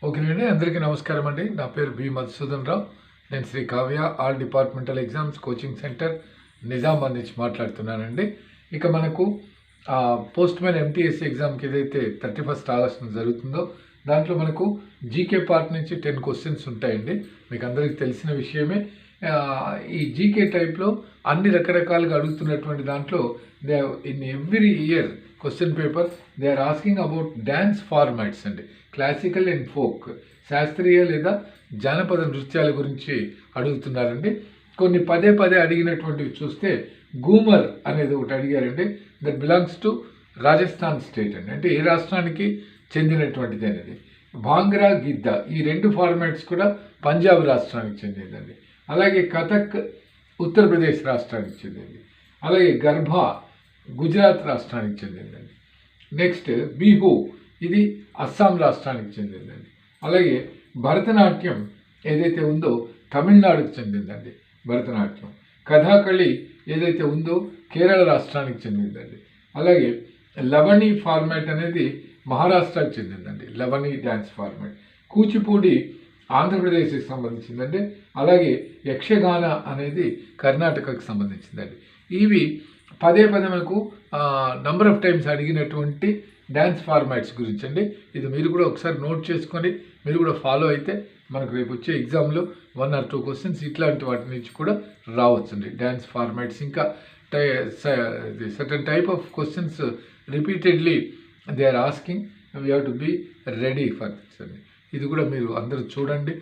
ఓకేనండి, అందరికీ నమస్కారం అండి. నా పేరు బి మధుసూదన్ రావు. నేను Shri Kavya all departmental exams coaching centre Nizamabad నుంచి మాట్లాడుతున్నానండి. ఇక మనకు పోస్ట్ మ్యాన్ ఎంటీఎస్సీ ఎగ్జామ్కి ఏదైతే 31 ఆగస్టున జరుగుతుందో దాంట్లో మనకు జీకే పార్ట్ నుంచి 10 క్వశ్చన్స్ ఉంటాయండి. మీకు అందరికీ తెలిసిన విషయమే. ఈ జీకే టైప్లో అన్ని రకరకాలుగా అడుగుతున్నటువంటి దాంట్లో they in every year question paper they are asking about dance formats అండి. క్లాసికల్ అండ్ ఫోక్, శాస్త్రీయ లేదా జానపద నృత్యాల గురించి అడుగుతున్నారండి. కొన్ని పదే అడిగినటువంటివి చూస్తే గూమర్ అనేది ఒకటి అడిగారండి. That belongs to Rajasthan state అండి, అంటే ఏ రాష్ట్రానికి చెందినటువంటిది అనేది. భాంగ్రా, గిద్దా ఈ 2 ఫార్మాట్స్ కూడా పంజాబ్ రాష్ట్రానికి చెందిందండి. అలాగే కథక్ ఉత్తరప్రదేశ్ రాష్ట్రానికి చెందింది. అలాగే గర్భా గుజరాత్ రాష్ట్రానికి చెందిందండి. నెక్స్ట్ బిహు ఇది అస్సాం రాష్ట్రానికి చెందిందండి. అలాగే భరతనాట్యం ఏదైతే ఉందో తమిళనాడుకు చెందిందండి భరతనాట్యం. కథాకళి ఏదైతే ఉందో కేరళ రాష్ట్రానికి చెందిందండి. అలాగే లవణి ఫార్మాట్ అనేది మహారాష్ట్రకి చెందిందండి, లవణి డ్యాన్స్ ఫార్మాట్. కూచిపూడి ఆంధ్రప్రదేశ్కి సంబంధించిందండి. అలాగే యక్షగాన అనేది కర్ణాటకకు సంబంధించిందండి. ఇవి పదే మనకు నంబర్ ఆఫ్ టైమ్స్ అడిగినటువంటి డ్యాన్స్ ఫార్మాట్స్ గురించి అండి. ఇది మీరు కూడా ఒకసారి నోట్ చేసుకొని మీరు కూడా ఫాలో అయితే మనకు రేపు వచ్చే ఎగ్జామ్లో 1 or 2 క్వశ్చన్స్ ఇట్లాంటి వాటి నుంచి కూడా రావచ్చండి. డ్యాన్స్ ఫార్మాట్స్ ఇంకా certain type of questions repeatedly they are asking. We have to be ready for this అండి. ఇది కూడా మీరు అందరూ చూడండి.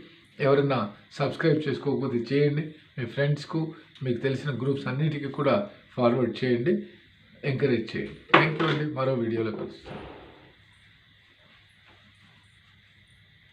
ఎవరైనా సబ్స్క్రైబ్ చేసుకోకపోతే చేయండి. మీ ఫ్రెండ్స్కు మీకు తెలిసిన గ్రూప్స్ అన్నిటికీ కూడా ఫార్వర్డ్ చేయండి, ఎంకరేజ్ చేయండి. థ్యాంక్ యూ అండి. మరో వీడియోలో కలుస్తాను.